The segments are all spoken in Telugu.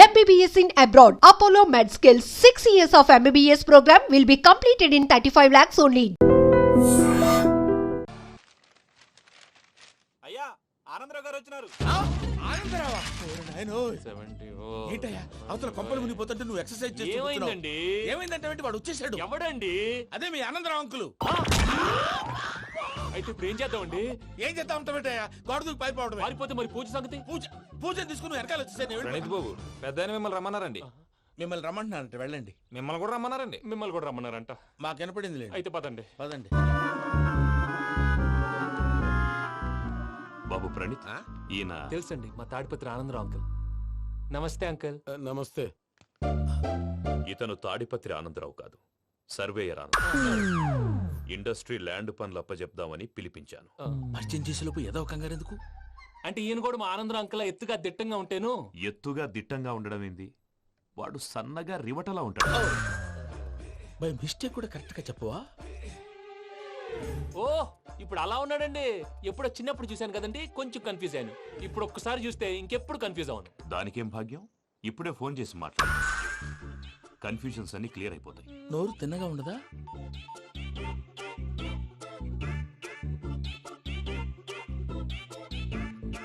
MBBS in abroad. Apollo MedSkills 6 years of MBBS program will be completed in 35 lakhs only. అయ్యా ఆనందరావు గారు వచ్చినారు. ఆనందరావా? ఏంటయ్యా అవతల కొంపలు మునిగిపోతుంటే నువ్వు ఎక్సర్సైజ్ చేస్తున్నావు. ఏమైందంటే వాడు వచ్చేసాడు. ఎవడండి? అదే మీ ఆనందరావు అంకులు. అయితే ఇప్పుడు ఏం చేద్దామండి? ఏం చేద్దాం ఉంటావేటయ్యా? గొడవకు పైపోవడం. పారిపోతే మరి పూజ సంగతి? పూజ తీసుకుని వెనకాల వచ్చేసాను. ప్రణీత్ బాబు పెద్ద మిమ్మల్ని రమ్మన్నారండి. మిమ్మల్ని రమ్మంటున్నారంట, వెళ్ళండి. మిమ్మల్ని కూడా రమ్మన్నారండి. మిమ్మల్ని కూడా రమ్మన్నారంట. మాకు వినపడింది లేదు. అయితే పదండి. పదండి. బాబు ప్రణీత్, ఈయన తెలుసండి, మా తాడిపత్రి ఆనందరావు అంకుల్. నమస్తే అంకుల్. నమస్తే. ఇతను తాడిపత్రి ఆనందరావు కాదు, సర్వేయర్ ఆనందరావు. ఇండస్ట్రీ ల్యాండ్ పనులు అప్పచెప్దామని పిలిపించాను. పరిచయం చేసేలోపు ఏదో కంగారు ఎందుకు? అంటే ఈయన కూడా మా ఆనందరావు అంకుల్ ఎత్తుగా దిట్టంగా ఉంటాను. ఎత్తుగా దిట్టంగా ఉండడం ఏంది? వాడు సన్నగా రివటలా ఉంటాడు. బై మిస్టేక్ కూడా కరెక్ట్ గా చెప్పవా? ఓ ఇప్పుడు అలా ఉన్నాడండి. ఎప్పుడో చిన్నప్పుడు చూశాను కదండి, కొంచెం కన్ఫ్యూజ్ అయ్యాను. ఇప్పుడు ఒక్కసారి చూస్తే ఇంకెప్పుడు కన్ఫ్యూజ్ అవును. దానికేం భాగ్యం, ఇప్పుడే ఫోన్ చేసి మాట్లాడు. కన్ఫ్యూజన్స్ అన్ని క్లియర్ అయిపోతాయి. నోరు తిన్నగా ఉండదా?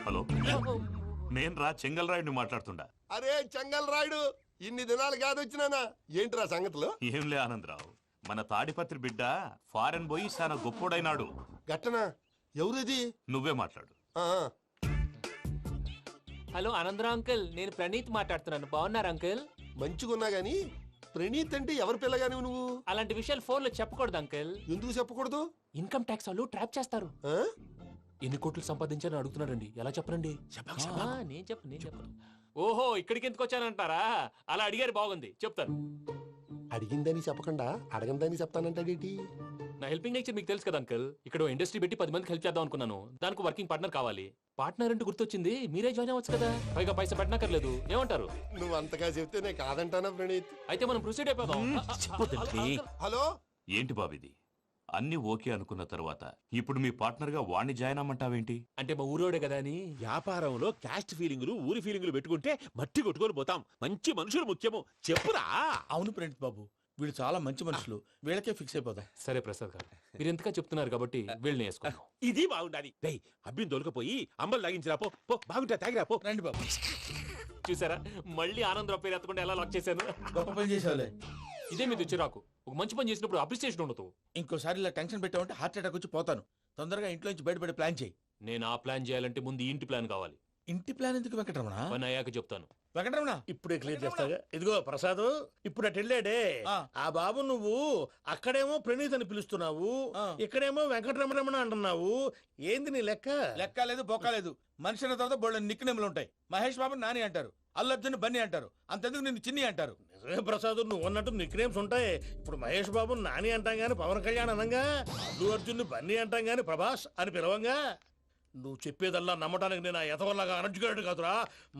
హలో, నేను రా చెంగల్రాయుడిని మాట్లాడుతుండా. అరే చెంగల్ రాయుడు, ఇన్ని దినాలు కాదు వచ్చినానా? ఏంట్రా సంగతులు? ఏంలే ఆనందరావు, మన తాడిపత్రి బిడ్డ ఫారెన్ పోయి చాలా గొప్పోడైనాడు. గట్టనా? ఎవరిది? నువ్వే మాట్లాడు. హలో ఆనందరావు అంకుల్, నేను ప్రణీత్ మాట్లాడుతున్నాను. బాగున్నారు అంకుల్? మంచిగున్నా గాని ప్రణీత్ అంటే ఎవరి పిల్లగాని నువ్వు? అలాంటి విషయాలు ఫోన్ లో చెప్పకూడదు అంకుల్. ఎందుకు చెప్పకూడదు? ఇన్కమ్ ట్యాక్స్ వాళ్ళు ట్రాప్ చేస్తారు. ఆ? ఎన్ని కోట్లు సంపాదించాలని అడుగుతున్నారండి. ఎలా చెప్పరండి? నేను చెప్పను. ఓహో, ఇక్కడికి ఎందుకు వచ్చానంటారా? అలా అడిగారు, బాగుంది, చెప్తాను. అడిగిందని చెప్పకుండా అడగందని చెప్తానంటాడేటి? నా హెల్పింగ్ నేచర్ మీకు తెలుసు కదా అంకుల్. ఇక్కడ ఇండస్ట్రీ పెట్టి 10 మందికి హెల్ప్ చేద్దాం అనుకున్నాను. దానికి వర్కింగ్ పార్ట్నర్ కావాలి. పార్ట్నర్ అంటే గుర్తొచ్చింది, మీరే జాయిన్ అవ్వచ్చు కదా. పైగా పైసా పెట్టనక్కర్లేదు. ఏమంటారు? నువ్వు అంతగా చెప్తే నేను కాదంటానా ప్రణీత్? అయితే మనం ప్రొసీడ్ అయిపోదాం. హలో, ఏంటి బాబిది? అన్ని ఓకే అనుకున్న తర్వాత ఇప్పుడు మీ పార్ట్నర్ గా వాణ్ణి జాయిన్ అమ్మంటావేంటి? అంటే మా ఊరోడే కదా అని. వ్యాపారంలో క్యాస్ట్ ఫీలింగులు, ఊరి ఫీలింగులు పెట్టుకుంటే మట్టి కొట్టుకొని పోతాం. మంచి మనుషులు ముఖ్యము. చెప్పురా. అవును ప్రణీత్ బాబు, వీళ్ళు చాలా మంచి మనుషులు. వీళ్ళకే ఫిక్స్ అయిపోతాం. సరే ప్రసాద్ గారు, మీరు ఎంతగా చెప్తున్నారు కాబట్టి వీళ్ళని వేసుకుంటాం. ఇది బాగుండాలి. అబ్బిని దొరకపోయి అంబలు తాగించిరా పో. బాగుంటా తాగిరా పో. రండి బాబు. చూసారా, మళ్ళీ ఆనందరావు పేరు ఎత్తకుండా ఎలా లాక్ చేశాను. గొప్ప పని చేసేవాళ్ళే. ఇదే మీద చిరాకు. ఒక మంచి పని చేసినప్పుడు అప్రిసియేషన్ ఉండదు. ఇంకోసారి ఇలా టెన్షన్ పెట్టామంటే హార్ట్ అటాక్ వచ్చి పోతాను. తొందరగా ఇంట్లో నుంచి బయటపడే ప్లాన్ చేయి. నేను ఆ ప్లాన్ చేయాలంటే ముందు ఇంటి ప్లాన్ కావాలి. ఇంటి ప్లాన్ ఎందుకు వెంకటరమణ? పని అయ్యాక చెప్తాను. వెంకటరమణ ఇప్పుడే క్లియర్ చేస్తాగా. ఇదిగో ప్రసాద్, ఇప్పుడు అటు వెళ్ళాడే ఆ బాబు, నువ్వు అక్కడేమో ప్రణీత్ అని పిలుస్తున్నావు, ఇక్కడేమో వెంకటరమణ అంటున్నావు. ఏంది నీ లెక్క? లెక్క లేదు, బొక్క లేదు. మనిషి అన్న తర్వాత బోళ్ళ నిక్నెములు ఉంటాయి. మహేష్ బాబు నాని అంటారు, అల్లు అర్జున్ బన్నీ అంటారు, అంతెందుకు నిన్ను చిన్ని అంటారు. నిజమే ప్రసాద్, నువ్వు అన్నట్టు నిక్ నేమ్స్ ఉంటాయి. ఇప్పుడు మహేష్ బాబు నాని అంటాం గాని పవన్ కళ్యాణ్ అనంగా, అల్లు అర్జున్ బన్నీ అంటాం గాని ప్రభాస్ అని పిలవంగా. నువ్వు చెప్పేదల్లా నమ్మటానికి నేను ఎతవల్లాగా అనర్జుకేటెడ్ కాదురా.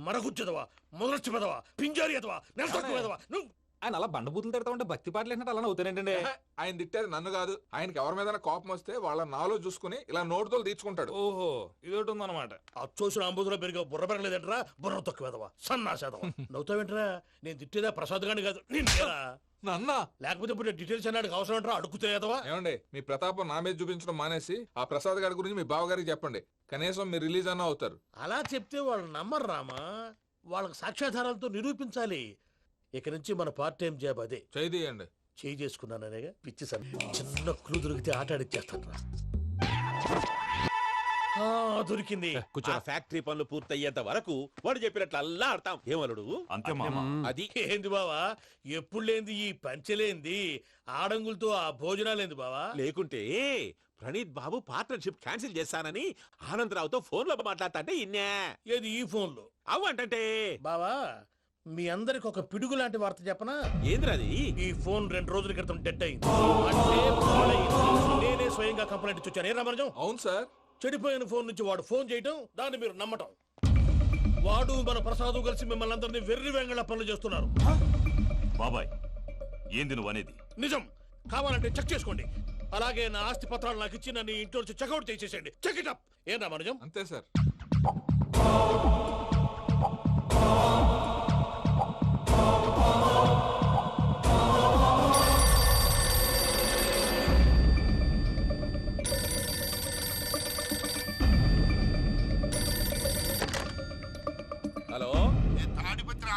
మరగుచ్చదవా, మొదలచ్చి పెదవా, పింజారి ఎదవా, నెలసొక్కుదవా నువ్వు. ఆయన అలా బండబూతులు తిడతా ఉంటే భక్తి పాటలు ఏంటంటే అలా అవుతానంటే. ఆయన తిట్టేది నన్ను కాదు, ఆయనకి ఎవరి మీద కోపం వస్తే వాళ్ళ నాలో చూసుకుని ఇలా నోటుతో తీర్చుకుంటాడు. ఓహో, ఇదొకటి ఉందన్నమాట. అచ్చోసిన అంబుధులో పెరిగా బుర్ర పెరగలేదంటరా. బుర్ర తొక్కువేదవా, సన్నాసేదవా. నవ్వుతావేంట్రా? నేను తిట్టేదా ప్రసాద్ గాని కాదు, నన్నా. లేకపోతే ఇప్పుడు డీటెయిల్స్ అన్నాడు అవసరం అంటారా? అడుగుతాయేదవా. ఏమండి, మీ ప్రతాపం నా మీద చూపించడం మానేసి ఆ ప్రసాద్ గారి గురించి మీ బావగారికి చెప్పండి. కనీసం మీరు రిలీజ్ అన్న అవుతారు. అలా చెప్తే వాళ్ళు నమ్మరు రామా. వాళ్ళకి సాక్ష్యాధారాలతో నిరూపించాలి. ఇక నుంచి మన పార్ట్ టైం జాబ్ అదే. చేయండి. చేయి చేసుకున్నాననేగా పిచ్చి సార్. చిన్న క్లూ దొరికితే ఆట ఆడిచ్చేస్తాను రా. దొరికింది. ఫ్యాక్టరీ పనులు పూర్తయ్యేంత వరకు వాడు చెప్పినట్లు అల్లా ఆడతాం. ఏమలుడు అంతే మామ. అది ఏంది బావా, ఎప్పుడు లేంది ఈ పంచలేంది, ఆడంగులతో ఆ భోజనాలేంది బావా? లేకుంటే ప్రణీత్ బాబు పార్ట్నర్షిప్ క్యాన్సిల్ చేస్తానని ఆనందరావుతో ఫోన్ లో మాట్లాడతాంటే ఇన్నే. ఏది ఈ ఫోన్ లో? అవ్వంటే బావా, మీ అందరికి ఒక పిడుగు లాంటి వార్త చెప్పనా? ఏంద్రది? ఈ ఫోన్ 2 రోజుల క్రితం డెడ్ అయింది. అంటే పాడైంది. నేనే స్వయంగా కంప్లైంట్ ఇచ్చాను. ఏ రామరాజం? అవును సార్. చెడిపోయిన ఫోన్ నుంచి వాడు ఫోన్ చేయటం, దాన్ని మీరు నమ్మటం. వాడు మన ప్రసాదు కలిసి మిమ్మల్ని అందరినీ వెర్రి వెంగళ పనులు చేస్తున్నారు. బాబాయ్, ఏంది నువ్వు అనేది? నిజం. కావాలంటే చెక్ చేసుకోండి. అలాగే నా ఆస్తి పత్రాలు నాకు ఇచ్చి నన్ను ఇంట్లో నుంచి చెక్అౌట్ చేసేయండి. Check it up. ఏం రామరాజం? అంతే సార్. చెక్ చేసుకోండి. అలాగే నా ఆస్తి పత్రాలు నాకు ఇచ్చి నన్ను ఇంట్లో నుంచి చెక్అౌట్ చేసేయండి. Check it up. ఏం రామరాజం? అంతే సార్. Check it up. ఏం రామరాజం? అంతే సార్.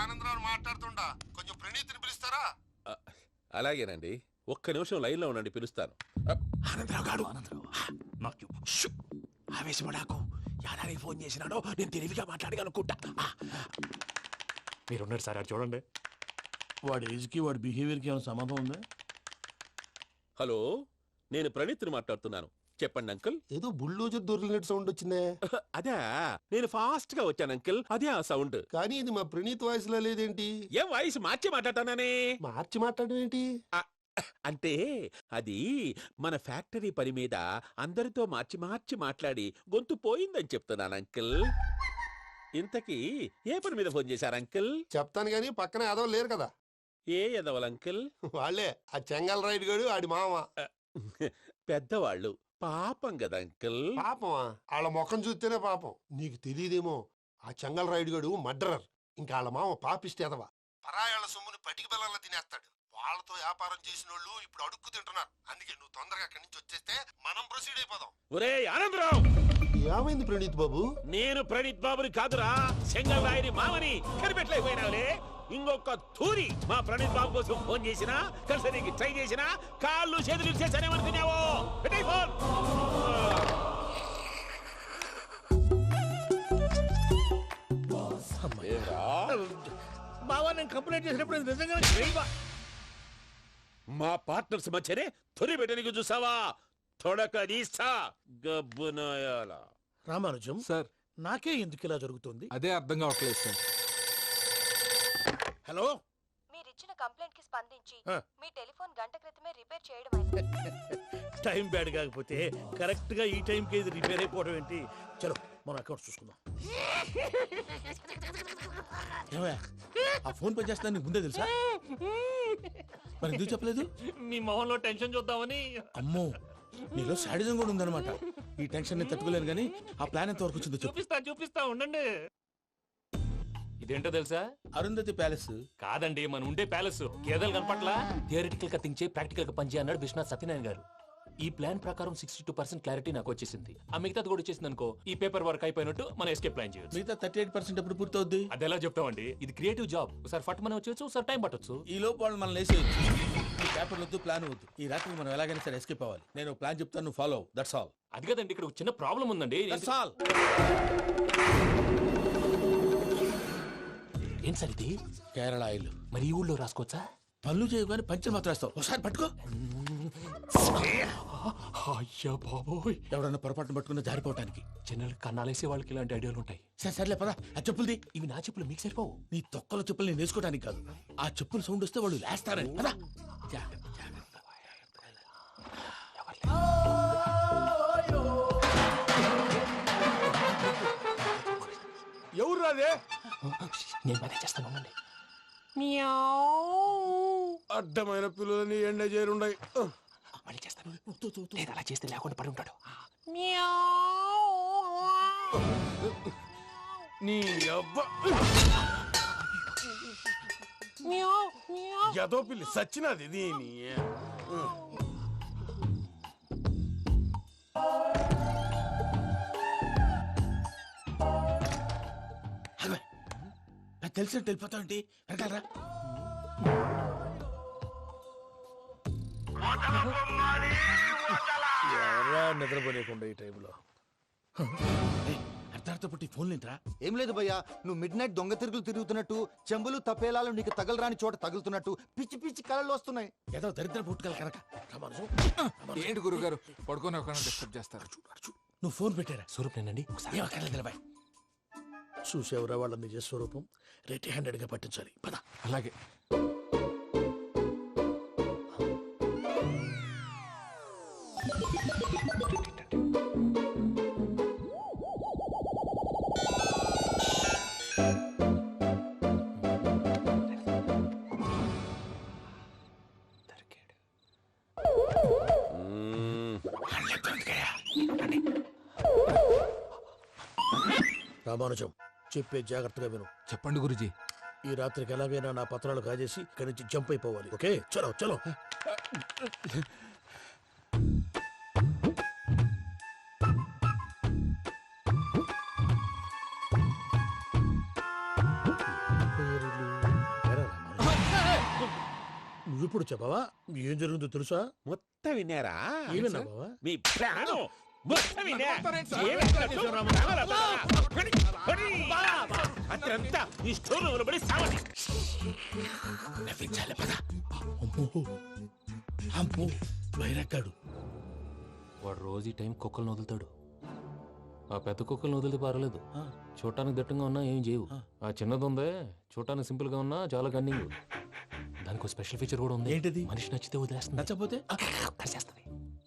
ఆనందరావు మాట్లాడుతుండా కొంచెం ప్రణీతిని పిలుస్తారా? అలాగేనండి, ఒక్క నిమిషం లైన్ లో ఉండండి, పిలుస్తాను. ఆనందరావు గాడు ఆవేశపడాకు. యాదానికి ఫోన్ చేసినాడో నేను తెలివిగా మాట్లాడగలనుకుంటా. మీరున్నారు సార్, అది చూడండి. వాడి ఏజ్కి వాడి బిహేవియర్కి ఏమైనా సంబంధం ఉందా? హలో, నేను ప్రణీత్ని మాట్లాడుతున్నాను. చెప్పండి అంకుల్. ఏదో బుల్డోజర్ దొరికినట్టు సౌండ్ వచ్చిందే. అదే, నేను ఫాస్ట్ గా వచ్చాను అంకుల్, అదే ఆ సౌండ్. కానీ ఇది మా ప్రణీత్ వాయిస్ లో లేదేంటి? ఏం వాయిస్ మార్చి మాట్లాడతానని? మార్చి మాట్లాడడం ఏంటి? అంటే అది మన ఫ్యాక్టరీ పని మీద అందరితో మార్చి మార్చి మాట్లాడి గొంతు పోయిందని చెప్తున్నాను అంకుల్. ఇంతకీ ఏ పని మీద ఫోన్ చేశారు అంకుల్? చెప్తాను గానీ పక్కన ఏదో లేరు కదా. ఏ ఎదవలు అంకుల్? వాళ్ళే ఆ చెంగల్ రైడ్ గడు ఆడి మామ. పెద్దవాళ్ళు, పాపం కదా అంకుల్. పాపమా? వాళ్ళ ముఖం చూస్తేనే పాపం. నీకు తెలియదేమో, ఆ చెంగల్ రైడ్ గడు మర్డరర్. ఇంకా వాళ్ళ మామ పాపిస్తేదవా. పరాయాళ్ళ సొమ్ముని పటికి బెల్లంలో తినేస్తాడు. వాళ్ళతో వ్యాపారం చేసిన వాళ్ళు ఇప్పుడు అడుక్కు తింటున్నారు. అందుకే నువ్వు తొందరగా అక్కడి నుంచి వచ్చేస్తే మనం ప్రొసీడ్ అయిపోదాం. ఒరే ఆనందరావు, ఏమైంది ప్రణీత్ బాబు? నేను ప్రణీత్ బాబుని కాదురా, సెంగల్ రాయని మామని. కనిపెట్టలేకపోయినావులే. ఇంకొక తూరి మా ప్రణీత్ బాబు కోసం ఫోన్ చేసినా, కలిసి ట్రై చేసినా కాళ్ళు చేతులు చేశానేమనుకున్నావో. పెట్టేయ్ ఫోన్. బావా, నేను కంప్లైంట్ చేసినప్పుడు ఇది నిజంగానే చేయవా? మా పార్ట్నర్స్ మధ్యనే తొలి పెట్టడానికి చూసావా? తొడక నీస్తా గబ్బునాయాల. రామానుజం సార్, నాకే ఎందుకు ఇలా జరుగుతుంది? అదే అర్థం కావట్లేదు సార్. హలో, మీరిచ్చిన కంప్లైంట్ కి స్పందించి ఆ. మీ టెలిఫోన్ గంట క్రితమే రిపేర్ చేయడం అయింది. టైం బ్యాడ్ కాకపోతే కరెక్ట్ గా ఈ టైంకి ఇది రిపేర్ అయిపోవడం ఏంటి? చలో మన అకౌంట్ చూసుకుందాం. ఏమయ్యా, ఆ ఫోన్ పని చేస్తున్నా నీకు ముందే తెలుసా? మరి ఎందుకు చెప్పలేదు? మీ మొహంలో టెన్షన్ చూద్దామని. అమ్మో, నీలో శాడిజం కూడా ఉందన్నమాట. ఈ టెన్షన్ ని తట్టుకోలేను కానీ ఆ ప్లాన్ ఎంత వరకు వచ్చిందో చెప్పు. చూపిస్తా ఉండండి. ఇదేంటో తెలుసా? అరుంధతి ప్యాలెస్. కాదండి, మన ఉండే ప్యాలెస్. గేదెలు కనపట్లా? థియరిటికల్ గా థింక్ చేయి, ప్రాక్టికల్ గా పనిచేయ అన్నాడు విశ్వనాథ్ సత్యనారాయణ గారు. ఈ ప్లాన్ ప్రకారం 62% క్లారిటీ నాకు వచ్చేసింది. ఆ మిగతాది కూడా వచ్చేసింది అనుకో, ఈ పేపర్ వర్క్ అయిపోయినట్టు మనం ఎస్కేప్ ప్లాన్ చేయొచ్చు. మిగతా 38% ఎప్పుడు పూర్తవుద్ది? అది ఎలా చెప్తామండి? ఇది క్రియేటివ్ జాబ్. ఒకసారి ఫట్ మనం వచ్చేచ్చు, ఒకసారి టైం పట్టొచ్చు. ఈ లోపు వాళ్ళు మనం లేసేయచ్చు. ఈ పేపర్ వద్దు, ప్లాన్ వద్దు. ఈ రాత్రికి మనం ఎలాగైనా సరే ఎస్కేప్ అవ్వాలి. నేను ప్లాన్ చెప్తాను, నువ్వు ఫాలో. That's all. అది కదండి, ఇక్కడ ఒక చిన్న ప్రాబ్లం ఉందండి. That's all. ఏం సార్ ఇది? కేరళ ఆయిల్. మరి ఈ ఊళ్ళో రాసుకోవచ్చా? పనులు చేయగానే పంచర్ మాత్రం వేస్తావు. ఒకసారి పట్టుకో. అయ్యా బాబోయ్, ఎవడన్నా పొరపాటున పట్టుకున్న జారిపోవటానికి. జనరల్ కన్నాలేసే వాళ్ళకి ఇలాంటి ఐడియాలు ఉంటాయి. సర్లే పదా, ఆ చెప్పులది. ఇవి నా చెప్పులు మీకు సరిపోవు. నీ తొక్కల చెప్పులు నేను వేసుకోవడానికి కాదు, ఆ చెప్పులు సౌండ్ వస్తే వాళ్ళు లేస్తారని. పదా. ఎవరు రాదే? నేను మేనేజ్ చేస్తాను, ఉండండి. అడ్డమైన పిల్లలని ఎండ చేరుండయి. మళ్ళీ చేస్తాను. లేదు, అలా చేస్తే లేకుండా పడి ఉంటాడు. నీ అబ్బా ఎదో పిల్లి సచ్చినది దీని. నాకు తెలిసినట్టు వెళ్ళిపోతావంటి. వెనకాలరా. ఎవరా నిద్రపోలేకుండా ఈ టైంలో? అర్ధార్థ పుట్టి ఫోన్ లేంట్రా. ఏం లేదు భయ్యా, నువ్వు మిడ్ నైట్ దొంగ తిరుగులు తిరుగుతున్నట్టు, చెంబులు తపేలాలు నీకు తగలరాని చోట తగులుతున్నట్టు పిచ్చి పిచ్చి కళలు వస్తున్నాయి. ఏదో దరిద్ర పుట్టుకల కనుక. ఏంటి గురుగారు పడుకొని ఒక డిస్టర్బ్ చేస్తారు? నువ్వు ఫోన్ పెట్టారా? స్వరూప్ నేనండి. ఒకసారి ఏమక్కర్లేదు బాయ్. చూసేవరా వాళ్ళ నిజ స్వరూపం. రెట్టి హ్యాండెడ్ గా పట్టించాలి. పద. అలాగే. రామానుజం, చెప్పే జాగ్రత్తగా విను. చెప్పండి గురుజీ. ఈ రాత్రికి ఎలాగైనా నా పత్రాలు కాజేసి ఇక్కడి నుంచి జంప్ అయిపోవాలి. ఓకే, చలో చలో. పేర్లు ఇప్పుడు చెప్పవా ఏం జరుగుతుందో తెలుసా? మొత్తం విన్నారా? ఏమన్నా బావా? మీ ప్లాన్ మొత్తం విన్నా? అత్రంతా ఈ స్టోర్ రూమ్ లో పడి సావని. నవ్వించాలి పద. అమ్మో అమ్మో బైరక్కాడు. వాడు రోజు ఈ టైం కుక్కలను వదులుతాడు. ఆ పెద్ద కుక్కలను వదిలితే పర్లేదు, చూడటానికి దట్టంగా ఉన్నా ఏం చేయవు. ఆ చిన్నది ఉందే చూడటానికి సింపుల్ గా ఉన్నా చాలా గన్నింగ్. దానికి స్పెషల్ ఫీచర్ కూడా ఉంది. ఏంటిది? మనిషి నచ్చితే వదిలేస్తుంది, నచ్చపోతే కరిచేస్తుంది.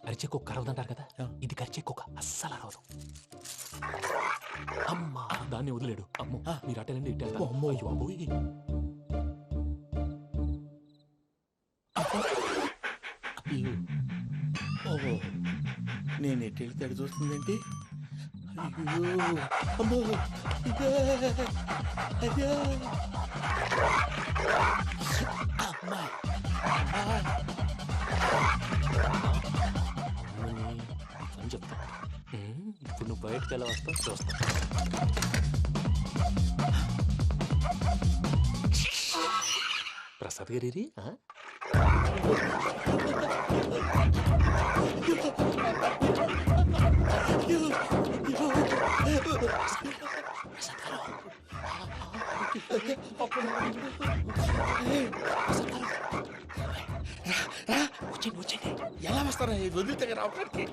అరిచే కుక్క అరవదంటారు కదా, ఇది కరిచే కుక్క అస్సలు అరవదు. అమ్మా దాన్ని వదిలేడు. అమ్మో మీరు అటెండి ఇట్టే. అమ్మో. అయ్యో అబ్బోయ్. ఓహో నేను ఎటు వెళ్తాడు చూస్తుందేంటి? అయ్యో అమ్మో ఇదే అదే అమ్మా అని చెప్తా. ఇప్పుడు నువ్వు బయటకు ఎలా వస్తావు చూస్తా. ప్రసాద్ గారి ఎలా వస్తారా వదిలితే రావడానికి?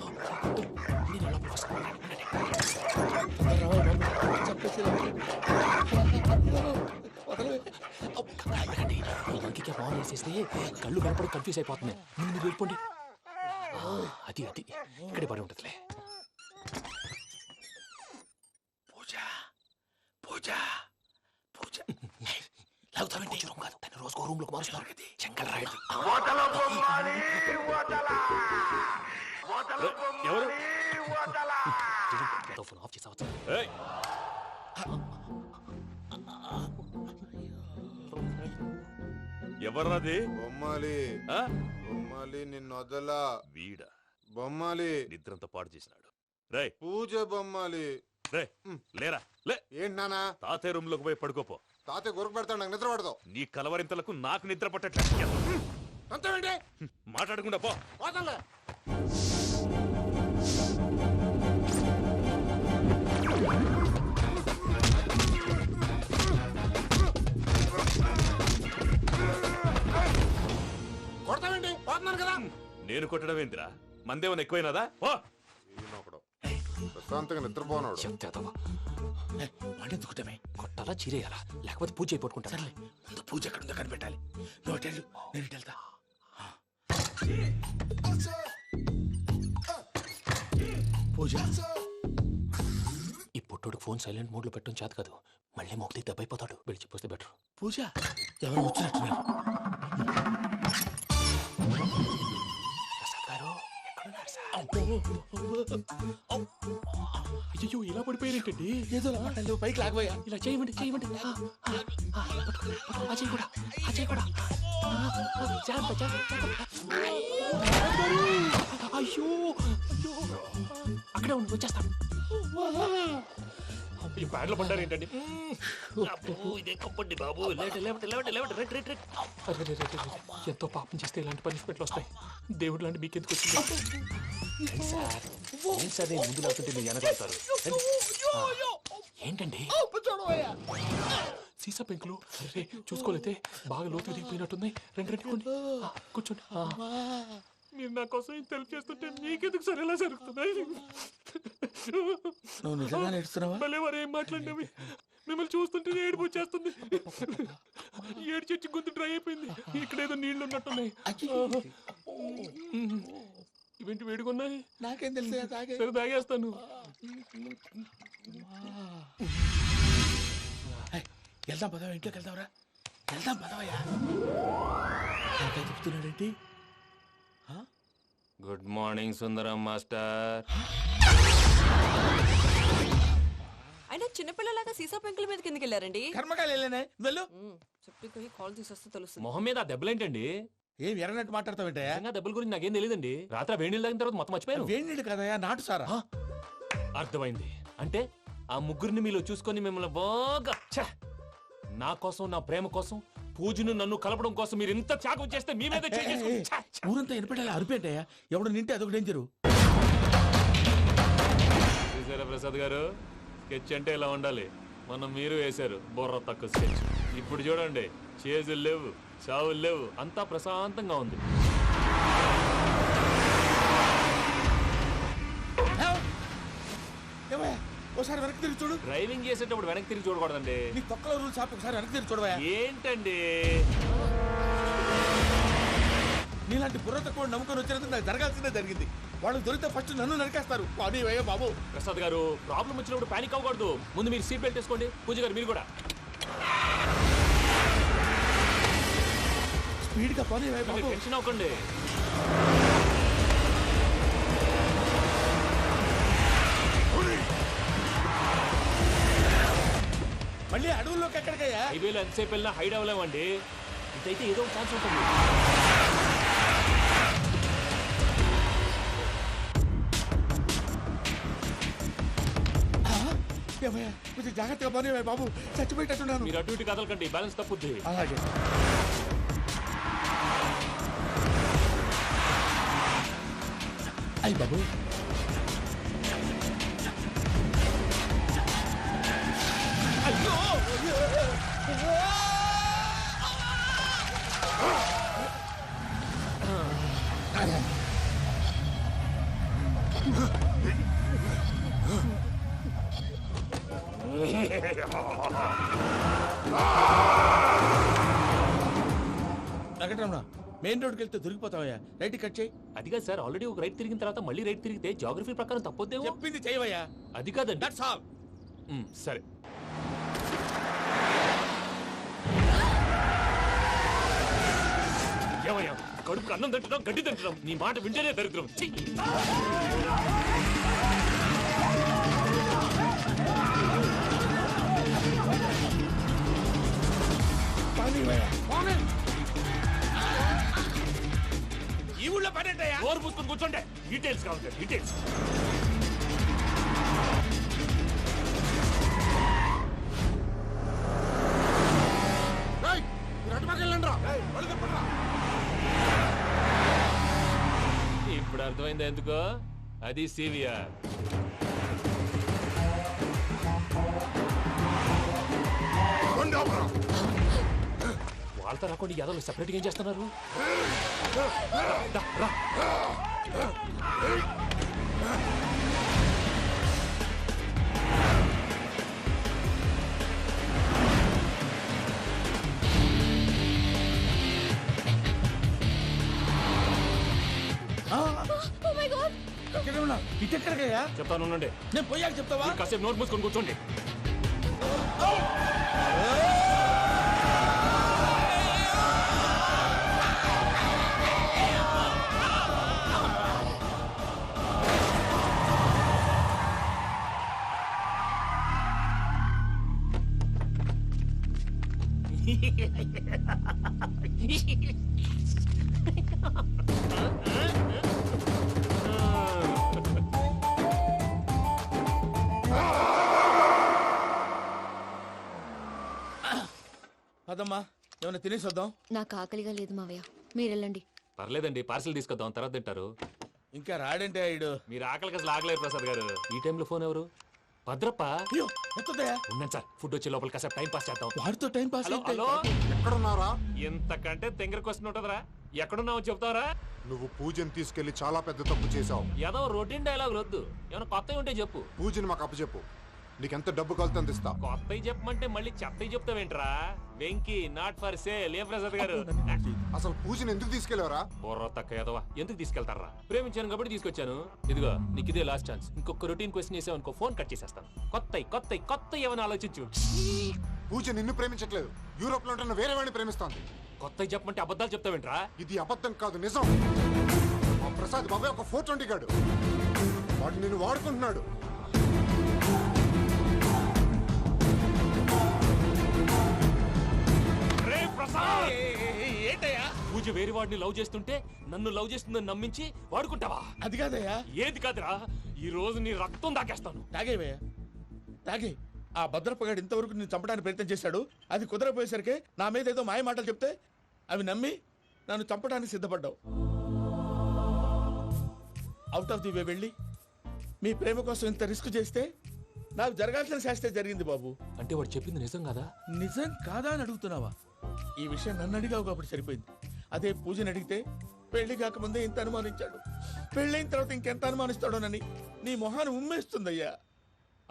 ఇంకే బాగా వేసేస్తే కళ్ళు కనపడి కన్ఫ్యూజ్ అయిపోతున్నాయి. ముందు మీరు వెళ్ళిపోండి. అది అది ఇక్కడే పడి ఉంటుందిలే. పూజ పూజ పూజ లాగుతామంటే రూమ్ కాదు, తను రోజుకో రూమ్ లోకి మారుస్తున్నారు కదా. చెంగల్ రాయుడు ఎవరు? ఫోన్ ఆఫ్ చేసావచ్చు. ఎవరది? బొమ్మాలి బొమ్మాలి నిన్ను వదలా. వీడా బొమ్మాలి నిద్రంతా పాడు చేసినాడు. రే పూజ బొమ్మాలి. రే లేరా లే. ఏంటి నానా? తాతయ్య రూమ్ లోకి పోయి పడుకోపో. తాతయ్య గురకు పెడతాడు, నాకు నిద్ర పడదు. నీ కలవరింతలకు నాకు నిద్ర పట్టట్లేదు. అంతేంటి? మాట్లాడకుండా పో. పోతాలే. కొడతావేంటి? పోతున్నాను కదా. నేను కొట్టడం ఏంటిరా? మందేమన్నా ఎక్కువైనదా? పో. ప్రశాంతంగా నిద్రపోనాడు. వాడెందుకుంటామే? కొట్టాలా చీరేయాలా లేకపోతే పూజ అయిపోట్టుకుంటా. సర్లే ముందు పూజ ఎక్కడ ఉందో కనిపెట్టాలి. నువ్వు అటెండు, నేను ఇటు వెళ్తా. పూజ ఈ పుట్టోడు ఫోన్ సైలెంట్ మోడ్ లో పెట్టడం చేత కాదు, మళ్ళీ మొక్కి దెబ్బైపోతాడు. వెళ్ళి చెప్పొస్తే బెటర్. పూజ ఎవరు వచ్చినట్టున్నారు? ప్రసాద్ గారు ఎక్కడున్నారు సార్? అయ్యో ఇలా పడిపోయారేంటండి? ఏదో మాట్లాడలేవు, పైకి లాగబోయా. ఇలా చేయమండి చేయమండి. అజయ్ కూడా అజయ్ కూడా జాగ్రత్త జాగ్రత్త. అయ్యో అయ్యో అక్కడే ఉండి వచ్చేస్తాను. ఈ బ్యాడ్లో పడ్డారు ఏంటండి? ఇదే కప్పండి బాబు. ఎంతో పాపం చేస్తే ఇలాంటి పనిష్మెంట్లు వస్తాయి. దేవుడు లాంటి మీకెందుకు వచ్చింది సార్? ముందు లేకుంటే మీరు వెనకాడతారు. ఏంటండి సీసా పెంకులు? అరే చూసుకోలేతే బాగా లోతు దిగిపోయినట్టున్నాయి. రెండు కూర్చోండి. మీరు నా కోసం ఇంత హెల్ప్ చేస్తుంటే మీకెందుకు సరే ఎలా జరుగుతున్నాయి? నువ్వు నిజంగా నేర్చుతున్నావా? భలే వారు ఏం మాట్లాడినవి. మిమ్మల్ని చూస్తుంటే ఏడుపు వచ్చేస్తుంది. ఏడు చెట్టు గొంతు డ్రై అయిపోయింది. ఇక్కడ ఏదో నీళ్లు ఉన్నట్టున్నాయి. ఇవేంటి వేడుకున్నాయి? నాకేం తెలుసు, సరే తాగేస్తాను. వెళ్దాం పదవా, ఇంట్లోకి వెళ్దాంరా. వెళ్దాం పదవయ్యా. చెప్తున్నాడేంటి? గుడ్ మార్నింగ్ సుందరం మాస్టర్. అయినా చిన్నపిల్లలాగా సీసా పెంకుల మీద కిందకి వెళ్ళారండి. కర్మకాయలు వెళ్ళానే వెళ్ళు. చెప్పి కాల్ తీసేస్తే తెలుస్తుంది. మొహం మీద ఆ దెబ్బలేంటండి? ఏం ఎర్రనట్టు మాట్లాడతావేంటయా? దెబ్బల గురించి నాకేం తెలియదండి. రాత్రి వేడి నీళ్ళు తాగిన తర్వాత మొత్తం మర్చిపోయాను. వేడి నీళ్ళు కదయా, నాటు సారా. అర్థమైంది. అంటే ఆ ముగ్గురిని మీలో చూసుకొని మిమ్మల్ని బాగా నా కోసం నా ప్రేమ కోసం పూజను నన్ను కలపడం కోసం మీరు ఇంత త్యాగం చేస్తే మీ మీద చేయి చేసుకుని- ఛ, ఛ. ఊరంతా ఎనపెట్టాలి అరిపేటయ్యా ఎవడు నింటే అదొక డేంజరు. చూసారా ప్రసాద్ గారు, స్కెచ్ అంటే ఇలా ఉండాలి. మనం మీరు వేశారు బుర్ర తక్కువ స్కెచ్. ఇప్పుడు చూడండి, చేజులు లేవు, చావులు లేవు, అంతా ప్రశాంతంగా ఉంది. ఏమయ్యా ఒకసారి వెనక్కి తిరిగి చూడు. డ్రైవింగ్ చేసేటప్పుడు వెనక్కి తిరిగి చూడకూడదండి. నీ తొక్కలో రూల్స్ ఆపి ఒకసారి వెనక్కి తిరిగి చూడవయ్యా. ఏంటండి నీలాంటి బుర్ర తక్కువ నమ్ముకొని వచ్చినందుకు నాకు జరగాల్సిందే జరిగింది. వాళ్ళు దొరికితే ఫస్ట్ నన్ను నరికేస్తారు. అది వయ్యా బాబు. ప్రసాద్ గారు, ప్రాబ్లం వచ్చినప్పుడు పానిక్ అవ్వకూడదు. ముందు మీరు సీట్ బెల్ట్ వేసుకోండి. పూజ గారు మీరు కూడా స్పీడ్ గా పని బాబు. టెన్షన్ అవ్వకండి. మళ్ళీ అడవుల్లోకి ఎక్కడికయ్యా? హైవేలో ఎంతసేపు వెళ్ళినా హైడ్ అవ్వలేమండి. ఇదైతే ఏదో ఒక ఛాన్స్ ఉంటుంది. ఏమయ్యా కొంచెం జాగ్రత్తగా పని బాబు. చచ్చిపోయేటట్టున్నాను. మీరు అటు ఇటు కదలకండి, బ్యాలెన్స్ తప్పుద్ది. అలాగే. అయ్యి బాబు. అయ్యో వెంకటరమణ, మెయిన్ రోడ్కి వెళ్తే దొరికిపోతావయ్యా. రైట్ కట్ చేయి. అది కాదు సార్, ఆల్రెడీ ఒక రైట్ తిరిగిన తర్వాత మళ్ళీ రైట్ తిరిగితే జాగ్రఫీ ప్రకారం తప్పొద్దేమో. చెప్పింది చేయవయ్యా. అది కాదండి. That's all. సరే. ఏమయ్యా, కడుపుకు అన్నం తింటున్నాం, గడ్డి తింటున్నాం, నీ మాట వింటేనే దరిద్రం. ఛీ! ఈ ఊళ్ళో పడేటయ్యా. ఓరు పుస్తకం కూర్చోండి. డీటెయిల్స్ కావాలి, డీటెయిల్స్. ఇప్పుడు అర్థమైంది ఎందుకో. అది సివిఆర్. వాళ్ళతో రాకుండా యాదవ్ సెపరేట్గా ఏం చేస్తున్నారు? రా, రా. ఇటు ఎక్కడికయ్యా? చెప్తాను ఉండండి. నేను పోయాక చెప్తావా? కాసేపు నోట్ మూసుకొని కూర్చోండి. అదమ్మా, ఏమైనా తినేసి వద్దాం. నాకు ఆకలిగా లేదు మావయ్య, మీరు వెళ్ళండి. పర్లేదండి, పార్సిల్ తీసుకొద్దాం, తర్వాత తింటారు. ఇంకా రాడంటే ఆయుడు. మీరు ఆకలికి అసలు ఆగలేదు ప్రసాద్ గారు. ఈ టైంలో ఫోన్ ఎవరు? భద్రప్ప. అయ్యో ఎత్తదయ్యా. ఉన్నాను సార్, ఫుడ్ వచ్చే లోపల కాసేపు టైం పాస్ చేద్దాం. వాడితో టైం పాస్. హలో హలో, ఎక్కడున్నారా? ఇంతకంటే తెంగర క్వశ్చన్ ఉంటుందిరా. ఎక్కడున్నావో చెప్తావరా? నువ్వు పూజని తీసుకెళ్లి చాలా పెద్ద తప్పు చేశావు. ఏదో రొటీన్ డైలాగ్ వద్దు, ఏమైనా కొత్తవి ఉంటే చెప్పు. పూజని మాకు అప్పచెప్పు. నీకెంత డబ్బు కలితే అందిస్తా. కొత్తవి చెప్పమంటే మళ్ళీ చెత్తవి చెప్తావేంట్రా? Venky not for sale. ఏం ప్రసాద్ గారు? అసలు పూజని ఎందుకు తీసుకెళ్లేవరా? బుర్ర తక్క ఏదవా, ఎందుకు తీసుకెళ్తారా? ప్రేమించాను కాబట్టి తీసుకొచ్చాను. ఇదిగో నీకు ఇదే లాస్ట్ ఛాన్స్. ఇంకొక రొటీన్ క్వశ్చన్ చేసావు అనుకో, ఫోన్ కట్ చేసేస్తాను. కొత్త ఏమైనా ఆలోచించు. పూజ నిన్ను ప్రేమించట్లేదు, యూరోప్ లో ఉంటున్న వేరే వాడిని ప్రేమిస్తోంది. కొత్తవి చెప్పమంటే అబద్ధాలు చెప్తావేంట్రా? ఇది అబద్ధం కాదు, నిజం. మా ప్రసాద్ బాబాయ్ ఒక 420 గాడు. వాడు నిన్ను వాడుకుంటున్నాడు. ఏంటయ్యా? పూజ వేరే వాడిని లవ్ చేస్తుంటే నన్ను లవ్ చేస్తుందని నమ్మించి వాడుకుంటావా? అది కాదయ్యా. ఏది కాదురా, ఈ రోజు నీ రక్తం దాకేస్తాను. తాగేవయ్యా, తాగే. ఆ భద్రపగాడు ఇంతవరకు నేను చంపడానికి ప్రయత్నం చేశాడు. అది కుదరపోయేసరికి నా మీద ఏదో మాయ మాటలు చెప్తే అవి నమ్మి నన్ను చంపడానికి సిద్ధపడ్డావు. అవుట్ ఆఫ్ ది వే వెళ్ళి మీ ప్రేమ కోసం ఇంత రిస్క్ చేస్తే నాకు జరగాల్సిన శాస్త్రే జరిగింది బాబు. అంటే వాడు చెప్పింది నిజం కదా? నిజం కాదా అని అడుగుతున్నావా? ఈ విషయం నన్ను అడిగావు కాబట్టి సరిపోయింది. అదే పూజని అడిగితే పెళ్లి కాకముందే ఇంత అనుమానించాడు, పెళ్ళైన తర్వాత ఇంకెంత అనుమానిస్తాడోనని నీ మొహాన్ని ఉమ్మేస్తుందయ్యా.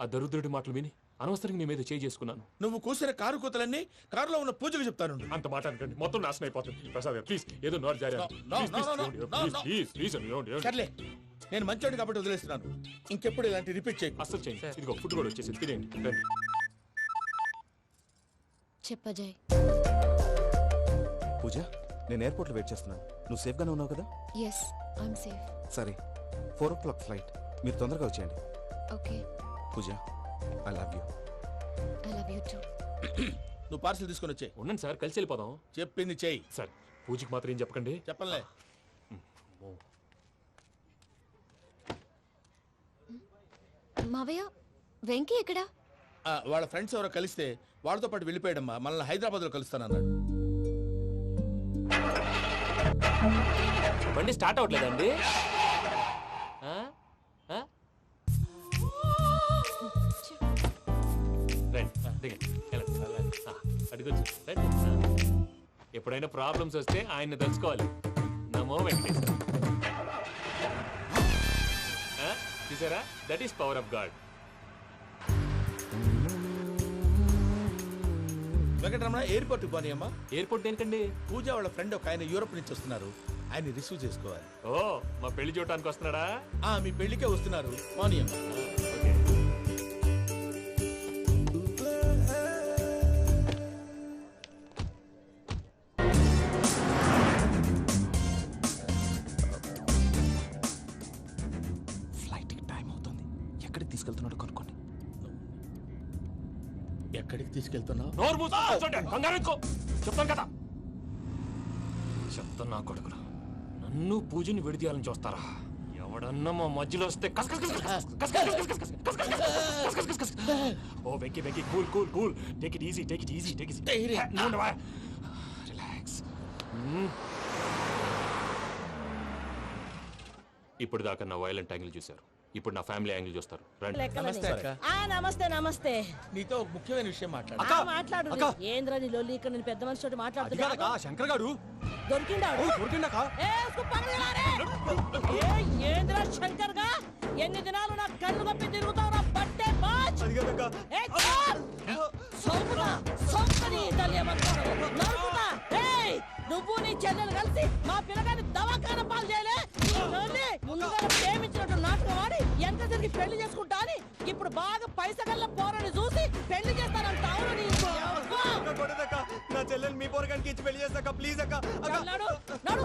ఆ దరిద్రుడి మాటలు విని అనవసరంగా మీ మీద చేయి చేసుకున్నాను. నువ్వు కూసిన కారు కూతలన్నీ కారులో ఉన్న పూజకు చెప్తాను. అంత మాట అనకండి, మొత్తం నాశనం అయిపోతుంది. ప్రసాద్ ప్లీజ్ ఏదో నోరు జారీ సర్లే, నేను మంచోడు కాబట్టి వదిలేస్తున్నాను. ఇంకెప్పుడు ఇలాంటి రిపీట్ చేయి. అసలు చేయండి. ఇదిగో ఫుడ్ కూడా వచ్చేసి తినేయండి. రండి. చెప్పజాయ్. పూజ, నేను ఎయిర్పోర్ట్లో వెయిట్ చేస్తున్నాను. నువ్వు సేఫ్గానే ఉన్నావు కదా? Yes, I'm safe. సరే, 4 o'clock ఫ్లైట్. మీరు తొందరగా వచ్చేయండి. Okay. Pooja, I love you. I love you too. నువ్వు పార్సల్ తీసుకొని వచ్చే. ఉండండి సార్, కలిసి వెళ్ళిపోదాం. చెప్పింది చెయ్యి. సార్ పూజకి మాత్రం ఏం చెప్పకండి. చెప్పలే. మావయ్య, వెంకీ ఎక్కడా? వాళ్ళ ఫ్రెండ్స్ ఎవరో కలిస్తే వాళ్ళతో పాటు వెళ్ళిపోయాడమ్మా. మనల్ని హైదరాబాద్లో కలుస్తానన్నాడు. బండి స్టార్ట్ అవ్వట్లేదండి. ఎప్పుడైనా ప్రాబ్లమ్స్ వస్తే ఆయన్ని తెలుసుకోవాలి. నమో వెంకటేశ్వర. చూసారా, that is power of God. Venkataramana, airport పోనీ అమ్మా. ఎయిర్పోర్ట్ ఏంటండి? పూజ వాళ్ళ ఫ్రెండ్ ఒక ఆయన యూరోప్ నుంచి వస్తున్నారు. ఆయన రిసీవ్ చేసుకోవాలి. ఓ, మా పెళ్లి చూడటానికి వస్తున్నాడా? మీ పెళ్లికే వస్తున్నారు. పోనీ అమ్మా. ఓకే. ఫ్లైట్కి టైం అవుతుంది. ఎక్కడికి తీసుకెళ్తున్నాడో కనుక్కోండి. ఎక్కడికి తీసుకెళ్తున్నావు? నోరు మూసుకొని కూర్చోండి. కంగారు ఎక్కువ. చెప్తాను కదా. చెప్తాను నా కొడుకురా. నన్ను పూజని విడిదీయాలని చూస్తారా? ఎవడన్నా మా మధ్యలో వస్తే ఓ Venky Venky, cool cool cool. Take it easy, take it easy, take it easy. Relax. ఇప్పుడు దాకా నా వైలెంట్ యాంగిల్ చూశారు. ఇప్పుడు నా ఫ్యామిలీ యాంగిల్ చూస్తారు. రండి. నమస్తే అక్క. నమస్తే నమస్తే. నీతో ఒక ముఖ్యమైన విషయం మాట్లాడు. మాట్లాడు. ఏంద్రా నీ లొల్లి? ఇక్కడ నేను పెద్ద మనిషితో మాట్లాడుతున్నా. శంకర్ గారు దొరికిందాడు. ఏంద్రా శంకర్ గా? ఎన్ని దినాలు నా కళ్ళు కప్పి తిరుగుతావు? నా బట్టే బాచ్. నువ్వు నీ చెల్లెలు కలిసి మా పిల్లగాని దవాఖాన పాలు చేయలే. ముందుగా ప్రేమించినట్టు నాటకం ఆడి ఎంత తిరిగి పెళ్లి చేసుకుంటా అని ఇప్పుడు బాగా పైసగల్ల పోరని చూసి పెళ్లి చేస్తానంట. నా చెల్లెలు మీ పోరగానికి ఇచ్చి పెళ్లి చేస్తాక ప్లీజ్ అక్క. నడు నడు